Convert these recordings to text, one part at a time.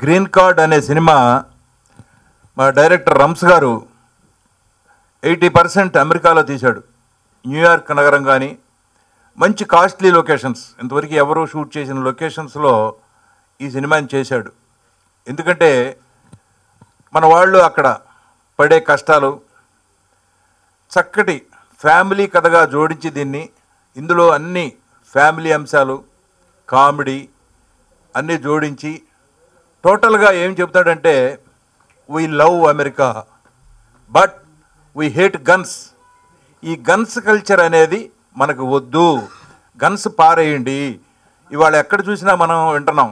Green card అనే cinema మా director రంస్ గారు 80% అమెరికాలో తీశాడు. న్యూయార్క్ నగరం కానీ మంచి కాస్ట్లీ లొకేషన్స్, ఇంతవరకు ఎవరూ షూట్ చేసిన లొకేషన్స్లో ఈ సినిమాని చేశాడు. ఎందుకంటే మన వాళ్ళు అక్కడ పడే కష్టాలు చక్కటి ఫ్యామిలీ కథగా జోడించి దీన్ని, ఇందులో అన్ని ఫ్యామిలీ అంశాలు, కామెడీ అన్నీ జోడించి టోటల్గా ఏం చెప్తాడంటే, we love America but we hate guns. ఈ గన్స్ కల్చర్ అనేది మనకు వద్దు, గన్స్ పారేయండి. ఇవాళ ఎక్కడ చూసినా మనం వింటున్నాం,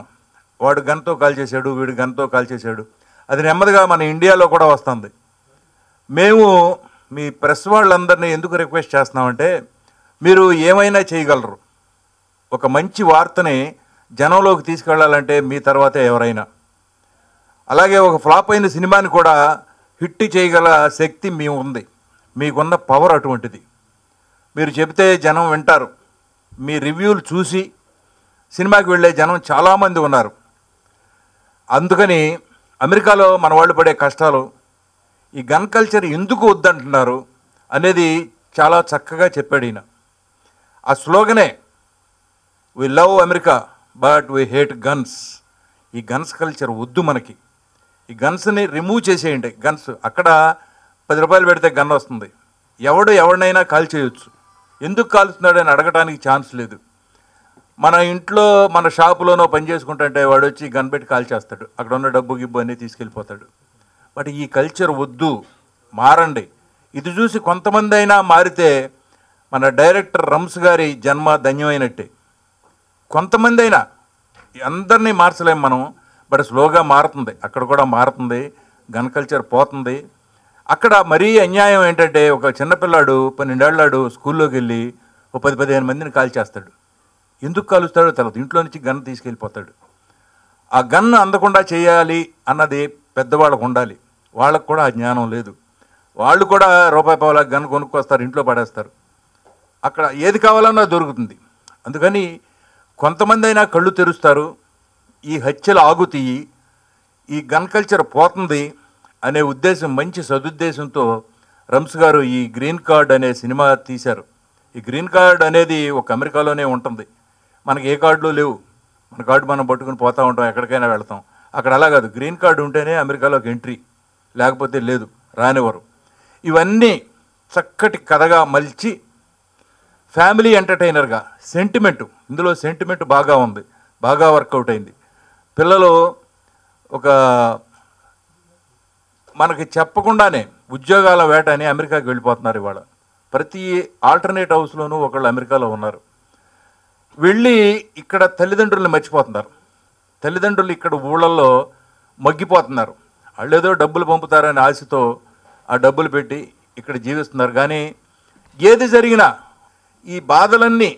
వాడు గన్తో కాల్ చేశాడు, వీడు గన్తో కాల్ చేశాడు. అది నెమ్మదిగా మన ఇండియాలో కూడా వస్తుంది. మేము మీ ప్రెస్ వాళ్ళందరినీ ఎందుకు రిక్వెస్ట్ చేస్తున్నామంటే, మీరు ఏమైనా చేయగలరు. ఒక మంచి వార్తని జనంలోకి తీసుకెళ్లాలంటే మీ తర్వాతే ఎవరైనా. అలాగే ఒక ఫ్లాప్ అయిన సినిమాని కూడా హిట్ చేయగల శక్తి మీ ఉంది, మీకున్న పవర్ అటువంటిది. మీరు చెబితే జనం వింటారు. మీ రివ్యూలు చూసి సినిమాకి వెళ్ళే జనం చాలామంది ఉన్నారు. అందుకని అమెరికాలో మన వాళ్ళు పడే కష్టాలు, ఈ గన్ కల్చర్ ఎందుకు వద్దంటున్నారు అనేది చాలా చక్కగా చెప్పాడు ఈయన. ఆ స్లోగనే we love America but we hate guns. ఈ గన్స్ కల్చర్ వద్దు మనకి. ఈ గన్స్ని రిమూవ్ చేసేయండి. గన్స్ అక్కడ 10 రూపాయలు పెడితే గన్ వస్తుంది. ఎవరినైనా కాల్ చేయొచ్చు. ఎందుకు కాలుస్తున్నాడని అడగడానికి ఛాన్స్ లేదు. మన ఇంట్లో మన షాపులోనో పని చేసుకుంటుంటే వాడు వచ్చి గన్ పెట్టి కాల్ చేస్తాడు, అక్కడ ఉన్న డబ్బు గిబ్బు అన్నీ తీసుకెళ్ళిపోతాడు. బట్ ఈ కల్చర్ వద్దు, మారండి. ఇది చూసి కొంతమంది అయినా మారితే మన డైరెక్టర్ రంస్ గారి జన్మ ధన్యమైనట్టే. కొంతమంది అయినా, అందరినీ మార్చలేం మనం, బట్ స్లోగా మారుతుంది. అక్కడ కూడా మారుతుంది, గన్ కల్చర్ పోతుంది. అక్కడ మరీ అన్యాయం ఏంటంటే, ఒక చిన్నపిల్లాడు 12 ఏళ్ళాడు స్కూల్లోకి వెళ్ళి ఓ 10-15 మందిని కాల్ చేస్తాడు. ఎందుకు కాలుస్తాడో తెలియదు, ఇంట్లో నుంచి గన్ తీసుకెళ్ళిపోతాడు. ఆ గన్ అందకుండా చేయాలి అన్నది పెద్దవాళ్ళకు ఉండాలి. వాళ్ళకు కూడా ఆ జ్ఞానం లేదు. వాళ్ళు కూడా రూపాయి పావుల గన్ కొనుక్కొస్తారు, ఇంట్లో పడేస్తారు. అక్కడ ఏది కావాలన్నా దొరుకుతుంది. అందుకని కొంతమంది అయినా కళ్ళు తెరుస్తారు, ఈ హత్యలు ఆగుతాయి, ఈ గన్ కల్చర్ పోతుంది అనే ఉద్దేశం, మంచి సదుద్దేశంతో రంస్ గారు ఈ గ్రీన్ కార్డ్ అనే సినిమా తీశారు. ఈ గ్రీన్ కార్డ్ అనేది ఒక అమెరికాలోనే ఉంటుంది. మనకి ఏ కార్డులు లేవు. మన కార్డు మనం పట్టుకుని పోతూ ఉంటాం, ఎక్కడికైనా వెళ్తాం. అక్కడ అలా కాదు, గ్రీన్ కార్డు ఉంటేనే అమెరికాలోకి ఎంట్రీ, లేకపోతే లేదు, రానివ్వరు. ఇవన్నీ చక్కటి కథగా మలిచి ఫ్యామిలీ ఎంటర్టైనర్గా, సెంటిమెంటు, ఇందులో సెంటిమెంట్ బాగా ఉంది, బాగా వర్కౌట్ అయింది. పిల్లలు ఒక మనకి చెప్పకుండానే ఉద్యోగాల వేట అని అమెరికాకి వెళ్ళిపోతున్నారు. ఇవాళ ప్రతి ఆల్టర్నేట్ హౌస్లోనూ ఒకళ్ళు అమెరికాలో ఉన్నారు. వెళ్ళి ఇక్కడ తల్లిదండ్రులను మర్చిపోతున్నారు. తల్లిదండ్రులు ఇక్కడ ఊళ్ళల్లో మగ్గిపోతున్నారు. వాళ్ళు ఏదో డబ్బులు పంపుతారనే ఆశతో ఆ డబ్బులు పెట్టి ఇక్కడ జీవిస్తున్నారు. కానీ ఏది జరిగినా ఈ బాధలన్నీ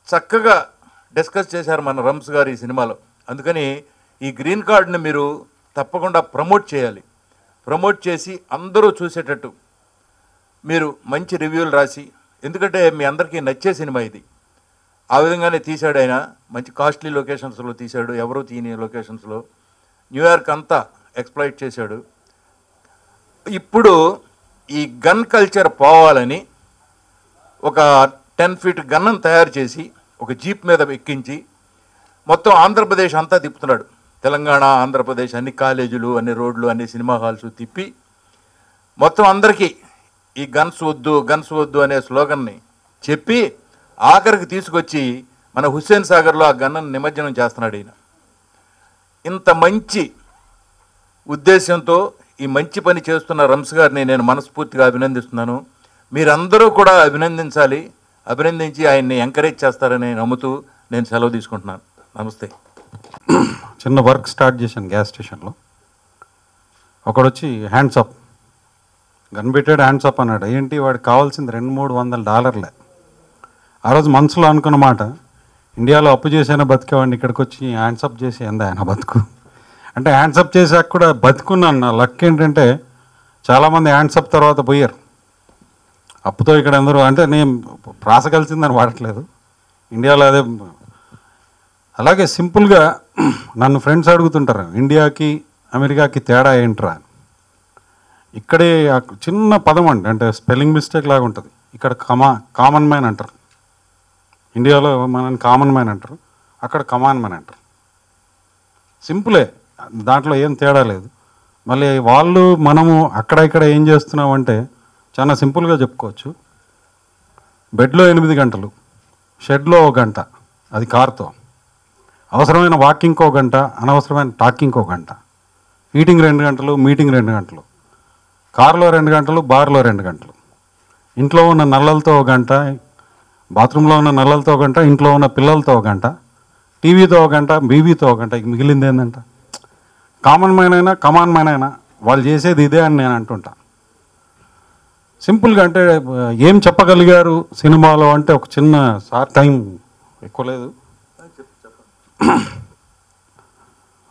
చక్కగా డిస్కస్ చేశారు మన రంస్ గారు ఈ సినిమాలో. అందుకని ఈ గ్రీన్ కార్డ్ని మీరు తప్పకుండా ప్రమోట్ చేయాలి. ప్రమోట్ చేసి అందరూ చూసేటట్టు మీరు మంచి రివ్యూలు రాసి, ఎందుకంటే మీ అందరికీ నచ్చే సినిమా ఇది. ఆ విధంగానే తీశాడు ఆయన. మంచి కాస్ట్లీ లొకేషన్స్లో తీశాడు, ఎవరూ తీయని లొకేషన్స్లో. న్యూయార్క్ అంతా ఎక్స్ప్లాయిట్ చేశాడు. ఇప్పుడు ఈ గన్ కల్చర్ పోవాలని ఒక 10 ఫీట్ గన్ను తయారు చేసి ఒక జీప్ మీద ఎక్కించి మొత్తం ఆంధ్రప్రదేశ్ అంతా తిప్పుతున్నాడు. తెలంగాణ, ఆంధ్రప్రదేశ్ అన్ని కాలేజీలు, అన్ని రోడ్లు, అన్ని సినిమా హాల్స్ తిప్పి మొత్తం అందరికీ ఈ గన్స్ వద్దు అనే స్లోగన్ని చెప్పి ఆఖరికి తీసుకొచ్చి మన హుస్సేన్ సాగర్లో ఆ గన్ను నిమజ్జనం చేస్తున్నాడు ఈయన. ఇంత మంచి ఉద్దేశంతో ఈ మంచి పని చేస్తున్న రంస్ గారిని నేను మనస్ఫూర్తిగా అభినందిస్తున్నాను. మీరందరూ కూడా అభినందించాలి. అభినందించి ఆయన్ని ఎంకరేజ్ చేస్తారని నమ్ముతూ నేను సెలవు తీసుకుంటున్నాను. నమస్తే. చిన్న వర్క్ స్టార్ట్ చేశాను గ్యాస్ స్టేషన్లో. ఒకడు వచ్చి హ్యాండ్స్ అప్, గన్ పెట్టాడు, హ్యాండ్స్ అప్ అన్నాడు. ఏంటి వాడికి కావాల్సింది $200-300. ఆ రోజు మనసులో అనుకున్న మాట, ఇండియాలో అప్పు చేసైనా బతికేవాడిని, ఇక్కడికి వచ్చి హ్యాండ్స్ అప్ చేసి ఎంత ఆయన బతుకు అంటే హ్యాండ్స్ అప్ చేసాక కూడా బతుకున్నాను. నా లక్ ఏంటంటే చాలామంది హ్యాండ్స్ అప్ తర్వాత పోయారు. అప్పుతో ఇక్కడ అందరూ, అంటే నేను ప్రాస కలిసిందని వాడట్లేదు, ఇండియాలో అదే అలాగే సింపుల్గా నన్ను ఫ్రెండ్స్ అడుగుతుంటారు, ఇండియాకి అమెరికాకి తేడా ఏంట్రా. ఇక్కడే చిన్న పదం అండి, అంటే స్పెల్లింగ్ మిస్టేక్ లాగా ఉంటుంది. ఇక్కడ కామన్ మ్యాన్ అంటారు, ఇండియాలో మనని కామన్ మ్యాన్ అంటారు, అక్కడ కమాన్ మ్యాన్ అంటారు. సింపులే, దాంట్లో ఏం తేడా లేదు. మళ్ళీ వాళ్ళు మనము అక్కడ ఇక్కడ ఏం చేస్తున్నామంటే చాలా సింపుల్గా చెప్పుకోవచ్చు. బెడ్లో 8 గంటలు, షెడ్లో 1 గంట, అది కార్తో. అవసరమైన వాకింగ్కి 1 గంట, అనవసరమైన టాకింగ్కి 1 గంట. ఈటింగ్ 2 గంటలు, మీటింగ్ 2 గంటలు, కారులో 2 గంటలు, బార్లో 2 గంటలు, ఇంట్లో ఉన్న నల్లలతో 1 గంట, బాత్రూంలో ఉన్న నల్లలతో 1 గంట, ఇంట్లో ఉన్న పిల్లలతో 1 గంట, టీవీతో 1 గంట, బీబీతో 1 గంట. మిగిలింది ఏంటంట? కామన్ మ్యాన్ అయినా కమాన్ మ్యాన్ అయినా వాళ్ళు చేసేది ఇదే అని నేను అంటుంటా. సింపుల్గా అంటే ఏం చెప్పగలిగారు సినిమాలో అంటే ఒక చిన్న టైం ఎక్కువ లేదు.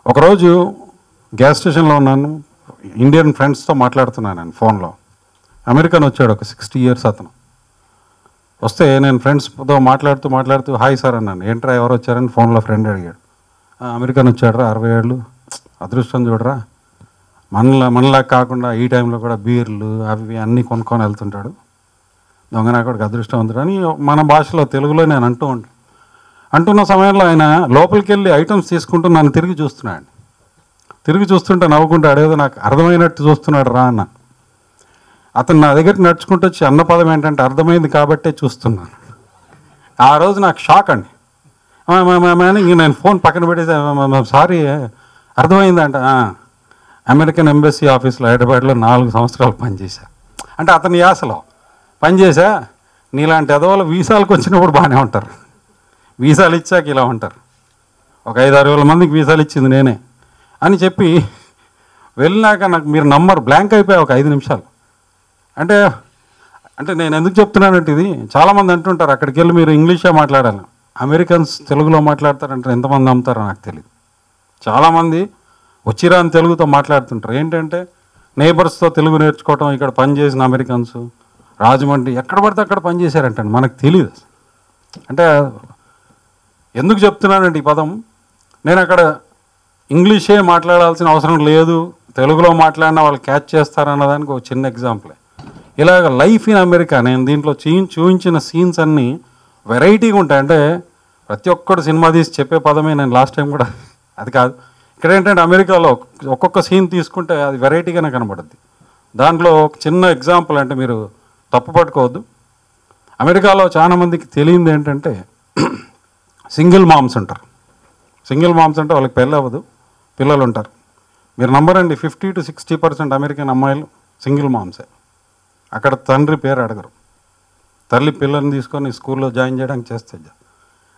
ఒకరోజు గ్యాస్ స్టేషన్లో ఉన్నాను, ఇండియన్ ఫ్రెండ్స్తో మాట్లాడుతున్నాను నేను ఫోన్లో. అమెరికన్ వచ్చాడు, ఒక 60 years అతను. వస్తే నేను ఫ్రెండ్స్తో మాట్లాడుతూ హాయ్ సార్ అన్నాను. ఏంట్రా ఎవరు వచ్చారని ఫోన్లో ఫ్రెండ్ అడిగాడు. అమెరికన్ వచ్చాడురా, 60 ఏళ్ళు, అదృష్టం చూడరా, మనలా కాకుండా ఈ టైంలో కూడా బీర్లు అవి అన్నీ కొనుక్కొని వెళ్తుంటాడు, దొంగనాకొడికి అదృష్టవంతుడు అని మన భాషలో తెలుగులో నేను అంటున్న సమయంలో ఆయన లోపలికి వెళ్ళి ఐటమ్స్ తీసుకుంటూ నన్ను తిరిగి చూస్తున్నాడు. తిరిగి చూస్తుంటే నవ్వుకుంటూ అడేదో నాకు అర్థమైనట్టు చూస్తున్నాడు రా అన్న. అతను నా దగ్గరికి నడుచుకుంటూ వచ్చి అన్న పదం ఏంటంటే అర్థమైంది కాబట్టే చూస్తున్నాను. ఆ రోజు నాకు షాక్ అండి. ఇంక నేను ఫోన్ పక్కన పెట్టేసి సారీ అర్థమైందంట. అమెరికన్ ఎంబసీ ఆఫీస్లో హైదరాబాద్లో 4 సంవత్సరాలు పనిచేశా. అంటే అతని యాసలో పనిచేసా. నీలాంటి ఎదవాళ్ళు వీసాలకు వచ్చినప్పుడు బాగానే ఉంటారు, వీసాలు ఇచ్చాక ఇలా ఉంటారు. ఒక 5-6 వేల మందికి వీసాలు ఇచ్చింది నేనే అని చెప్పి వెళ్ళినాక నాకు మీరు నంబర్ బ్లాంక్ అయిపోయా ఒక 5 నిమిషాలు. అంటే నేను ఎందుకు చెప్తున్నానంటే ఇది చాలామంది అంటుంటారు అక్కడికి వెళ్ళి మీరు ఇంగ్లీషే మాట్లాడాలి, అమెరికన్స్ తెలుగులో మాట్లాడతారంటే ఎంతమంది నమ్ముతారో నాకు తెలియదు. చాలామంది వచ్చిరాని తెలుగుతో మాట్లాడుతుంటారు. ఏంటంటే నేబర్స్తో తెలుగు నేర్చుకోవటం, ఇక్కడ పనిచేసిన అమెరికన్స్ రాజమండ్రి ఎక్కడ పడితే అక్కడ పనిచేశారంటండి, మనకు తెలియదు. అంటే ఎందుకు చెప్తున్నానంటే ఈ పదం, నేను అక్కడ ఇంగ్లీషే మాట్లాడాల్సిన అవసరం లేదు, తెలుగులో మాట్లాడినా వాళ్ళు క్యాచ్ చేస్తారన్నదానికి ఒక చిన్న ఎగ్జాంపులే. ఇలాగ లైఫ్ ఇన్ అమెరికా నేను దీంట్లో చూపించిన సీన్స్ అన్నీ వెరైటీగా ఉంటాయి. అంటే ప్రతి ఒక్కడు సినిమా తీసి చెప్పే పదమే, నేను లాస్ట్ టైం కూడా అది కాదు. ఇక్కడ ఏంటంటే అమెరికాలో ఒక్కొక్క సీన్ తీసుకుంటే అది వెరైటీగానే కనబడుద్ది. దాంట్లో ఒక చిన్న ఎగ్జాంపుల్, అంటే మీరు తప్పు పట్టుకోవద్దు. అమెరికాలో చాలామందికి తెలియంది ఏంటంటే సింగిల్ మామ్స్ ఉంటారు. సింగిల్ మామ్స్ అంటే వాళ్ళకి పెళ్ళి అవ్వదు, పిల్లలు ఉంటారు. మీరు నమ్మరండి, 50 to 60% అమెరికన్ అమ్మాయిలు సింగిల్ మామ్సే. అక్కడ తండ్రి పేరు అడగరు, తల్లి పిల్లల్ని తీసుకొని స్కూల్లో జాయిన్ చేయడానికి చేస్తే.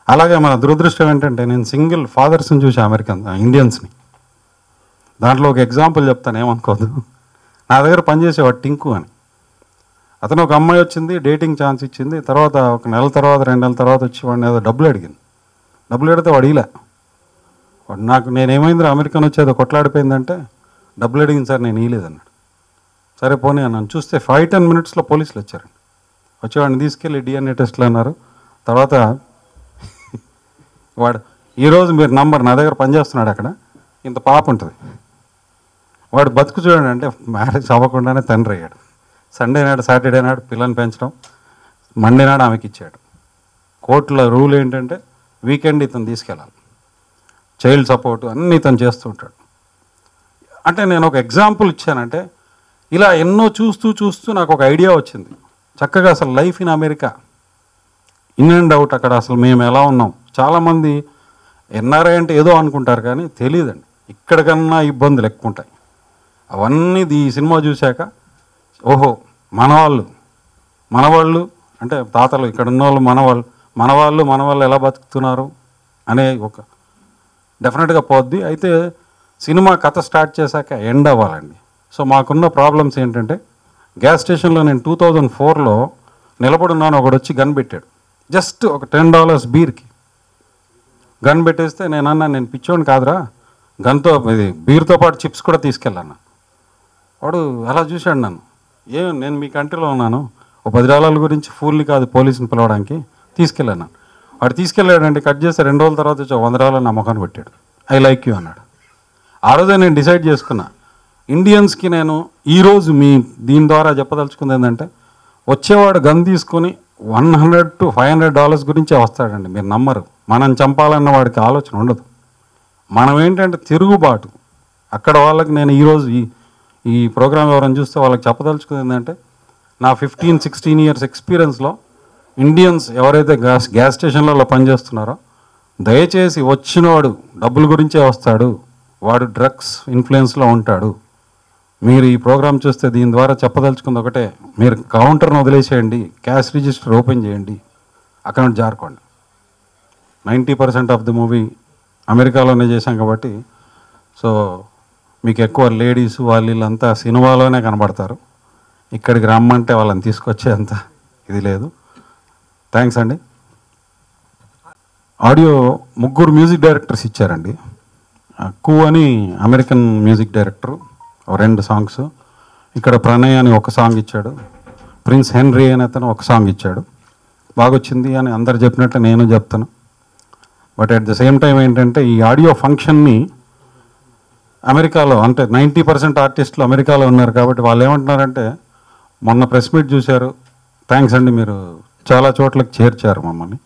అలాగే మన దురదృష్టం ఏంటంటే నేను సింగిల్ ఫాదర్స్ని చూసి ఇండియన్స్ని. దాంట్లో ఒక ఎగ్జాంపుల్ చెప్తాను, ఏమనుకోదు. నా దగ్గర పనిచేసేవాడు టింకు అని. అతను ఒక అమ్మాయి వచ్చింది, డేటింగ్ ఛాన్స్ ఇచ్చింది. తర్వాత 1 నెల తర్వాత 2 నెలల తర్వాత వచ్చి వాడిని ఏదో డబ్బులు అడిగింది. డబ్బులు అడిగితే వాడు ఇలా వాడు నాకు నేనేమైంది అమెరికన్ వచ్చేదో కొట్లాడిపోయిందంటే డబ్బులు అడిగింది సార్ నేను ఇవ్వలేదన్నాడు. సరే పోనీ అన్నాను. చూస్తే 5-10 minutesలో పోలీసులు వచ్చారండి. వచ్చేవాడిని తీసుకెళ్ళి DNA టెస్ట్లు అన్నారు. తర్వాత వాడు ఈరోజు మీరు నంబర్ నా దగ్గర పనిచేస్తున్నాడు, అక్కడ ఇంత పాప ఉంటుంది. వాడు బతుకు చూడండి, అంటే మ్యారేజ్ అవ్వకుండానే తండ్రి అయ్యాడు. సండే నాడు సాటర్డే నాడు పిల్లల్ని పెంచడం, మండే నాడు ఆమెకి ఇచ్చాడు. కోర్టులో రూల్ ఏంటంటే వీకెండ్ ఇతను తీసుకెళ్ళాలి, చైల్డ్ సపోర్టు అన్నీ ఇతను చేస్తూ ఉంటాడు. అంటే నేను ఒక ఎగ్జాంపుల్ ఇచ్చానంటే ఇలా ఎన్నో చూస్తూ నాకు ఒక ఐడియా వచ్చింది. చక్కగా అసలు life in America in and out అక్కడ అసలు మేము ఎలా ఉన్నాం. చాలామంది ఎన్ఆర్ఐ అంటే ఏదో అనుకుంటారు కానీ తెలియదండి, ఇక్కడికన్నా ఇబ్బందులు ఎక్కువ ఉంటాయి. అవన్నీ ఈ సినిమా చూశాక ఓహో మనవాళ్ళు అంటే తాతలు ఇక్కడ ఉన్న వాళ్ళు మనవాళ్ళు ఎలా బతుకుతున్నారు అనే ఒక డెఫినెట్గా పోద్ది. అయితే సినిమా కథ స్టార్ట్ చేశాక ఎండ్ అవ్వాలండి. సో మాకున్న ప్రాబ్లమ్స్ ఏంటంటే గ్యాస్ స్టేషన్లో నేను 2004లో నిలబడున్నాను, ఒకడు వచ్చి గన్ పెట్టాడు. జస్ట్ ఒక $10 బీర్కి గన్ పెట్టేస్తే నేను పిచ్చోని కాదురా, గన్తో ఇది బీర్తో పాటు చిప్స్ కూడా తీసుకెళ్ళాను. వాడు అలా చూశాడు నన్ను, నేను మీ కంట్రీలో ఉన్నాను, $10 గురించి ఫూల్ని కాదు పోలీసుని పిలవడానికి తీసుకెళ్ళాను. వాడు తీసుకెళ్ళాడండి, కట్ చేస్తే 2 రోజుల తర్వాత వచ్చి $100 నా ముఖాన్ని కొట్టాడు. ఐ లైక్ యూ అన్నాడు. ఆ రోజే నేను డిసైడ్ చేసుకున్నా, ఇండియన్స్కి నేను ఈరోజు దీని ద్వారా చెప్పదలుచుకుంది ఏంటంటే, వచ్చేవాడు గన్ తీసుకొని $100 to $500 గురించే వస్తాడండి. మీరు నమ్మరు. మనం చంపాలన్న వాడికి ఆలోచన ఉండదు. మనం ఏంటంటే తిరుగుబాటు. అక్కడ వాళ్ళకి నేను ఈరోజు ఈ ప్రోగ్రామ్ ఎవరైనా చూస్తే వాళ్ళకి చెప్పదలుచుకుంది ఏంటంటే, నా 15-16 ఇయర్స్ ఎక్స్పీరియన్స్లో ఇండియన్స్ ఎవరైతే గ్యాస్ స్టేషన్లలో పనిచేస్తున్నారో, దయచేసి వచ్చినవాడు డబ్బుల గురించే వస్తాడు, వాడు డ్రగ్స్ ఇన్ఫ్లుయెన్స్లో ఉంటాడు. మీరు ఈ ప్రోగ్రామ్ చూస్తే దీని ద్వారా చెప్పదలుచుకుంది ఒకటే, మీరు కౌంటర్ను వదిలేసేయండి, క్యాష్ రిజిస్టర్ ఓపెన్ చేయండి, అకౌంట్ జారుకోండి. 90% ఆఫ్ ది మూవీ అమెరికాలోనే చేశాం కాబట్టి, సో మీకు ఎక్కువ లేడీస్ వీళ్ళంతా సినిమాలోనే కనబడతారు. ఇక్కడికి రమ్మంటే వాళ్ళని తీసుకొచ్చే అంత ఇది లేదు. థ్యాంక్స్ అండి. ఆడియో 3 మ్యూజిక్ డైరెక్టర్స్ ఇచ్చారండి. కు అని అమెరికన్ మ్యూజిక్ డైరెక్టరు 2 సాంగ్స్, ఇక్కడ ప్రణయ్ అని ఒక సాంగ్ ఇచ్చాడు, ప్రిన్స్ హెన్రీ అని అతను ఒక సాంగ్ ఇచ్చాడు. బాగొచ్చింది అని అందరు చెప్పినట్టు నేను చెప్తాను. But at the same time ఏంటంటే, ఈ ఆడియో ఫంక్షన్ని అమెరికాలో అంటే 90% ఆర్టిస్టులు అమెరికాలో ఉన్నారు కాబట్టి వాళ్ళు ఏమంటున్నారంటే, మొన్న ప్రెస్ మీట్ చూశారు, థ్యాంక్స్ అండి, మీరు చాలా చోట్లకి చేర్చారు మమ్మల్ని.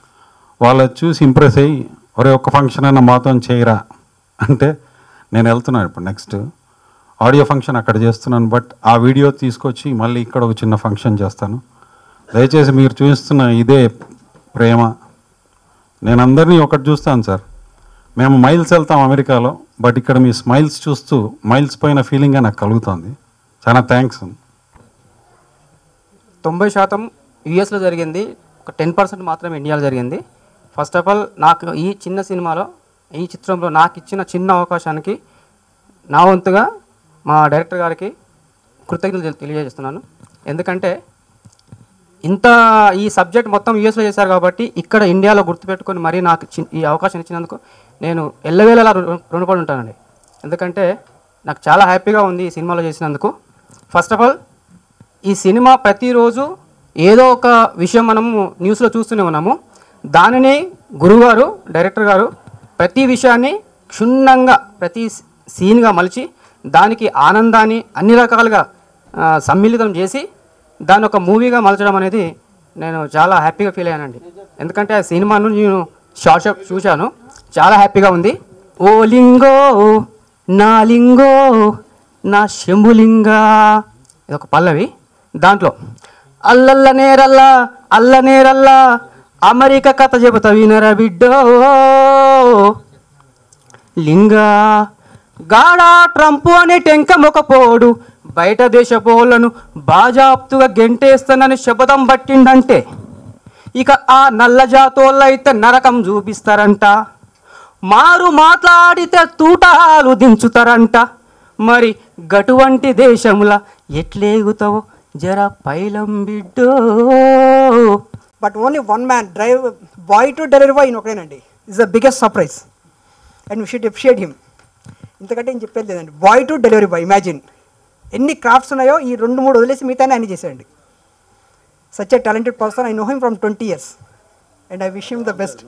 వాళ్ళది చూసి ఇంప్రెస్ అయ్యి, ఒరే ఒక్క ఫంక్షన్ అయినా మాతో చేయరా అంటే, నేను వెళ్తున్నాను ఇప్పుడు నెక్స్ట్ ఆడియో ఫంక్షన్ అక్కడ చేస్తున్నాను. బట్ ఆ వీడియో తీసుకొచ్చి మళ్ళీ ఇక్కడ ఒక చిన్న ఫంక్షన్ చేస్తాను. దయచేసి మీరు చూపిస్తున్న ఇదే ప్రేమ. నేను అందరినీ ఒకటి చూస్తాను సార్, మేము మైల్స్ వెళ్తాం అమెరికాలో, బట్ ఇక్కడ మీ స్మైల్స్ చూస్తూ మైల్స్ పైన ఫీలింగ్గా నాకు కలుగుతుంది. చాలా థ్యాంక్స్. 90% యూఎస్లో జరిగింది, ఒక 10% మాత్రమే ఇండియాలో జరిగింది. ఫస్ట్ ఆఫ్ ఆల్ నాకు ఈ చిన్న సినిమాలో, ఈ చిత్రంలో నాకు ఇచ్చిన చిన్న అవకాశానికి నా వంతుగా మా డైరెక్టర్ గారికి కృతజ్ఞతలు తెలియజేస్తున్నాను. ఎందుకంటే ఈ సబ్జెక్ట్ మొత్తం యూఎస్లో చేశారు కాబట్టి ఇక్కడ ఇండియాలో గుర్తుపెట్టుకొని మరీ నాకు ఈ అవకాశం ఇచ్చినందుకు నేను ఎల్లవేళలా రుణపడి ఉంటానండి. ఎందుకంటే నాకు చాలా హ్యాపీగా ఉంది ఈ సినిమాలో చేసినందుకు. ఫస్ట్ ఆఫ్ ఆల్ ఈ సినిమా ప్రతిరోజు ఏదో ఒక విషయం మనము న్యూస్లో చూస్తూనే ఉన్నాము. దానిని గురువుగారు డైరెక్టర్ గారు ప్రతి విషయాన్ని క్షుణ్ణంగా ప్రతి సీన్గా మలిచి దానికి ఆనందాన్ని అన్ని రకాలుగా సమ్మిళితం చేసి దాన్ని ఒక మూవీగా మలచడం అనేది నేను చాలా హ్యాపీగా ఫీల్ అయ్యానండి. ఎందుకంటే ఆ సినిమాను నేను షార్ట్ చూశాను, చాలా హ్యాపీగా ఉంది. ఓ లింగో నా లింగో నా శంభులింగా, ఇదొక పల్లవి. దాంట్లో అల్లల్ల నేరల్లా అమెరికా కథ చెబుతా వినరా బిడ్డో, లింగా గాడా ట్రంప్ అనే టెంక మొకపోడు బయట దేశపోళ్లను బాజాప్తుగా గెంటేస్తానని శపథం పట్టిండంటే, ఇక ఆ నల్ల జాతోళ్ళైతే నరకం చూపిస్తారంట, మారు మాట్లాడితే తూటాలు దించుతారంట. మరి గటువంటి దేశంలా ఎట్లేగుతావో జర పైలం బిడ్డో. But only one man drive boy to delivery boy ఒకటేనండి. It's the biggest surprise and we should appreciate him. ఇంతకంటే ఏం చెప్పేది లేదండి. Boy to delivery boy, imagine ఎన్ని క్రాఫ్ట్స్ ఉన్నాయో ఈ 2-3 వదిలేసి మిగతానే అన్ని చేశాడండి. Such a talented person. I know him from 20 years and I wish him the best.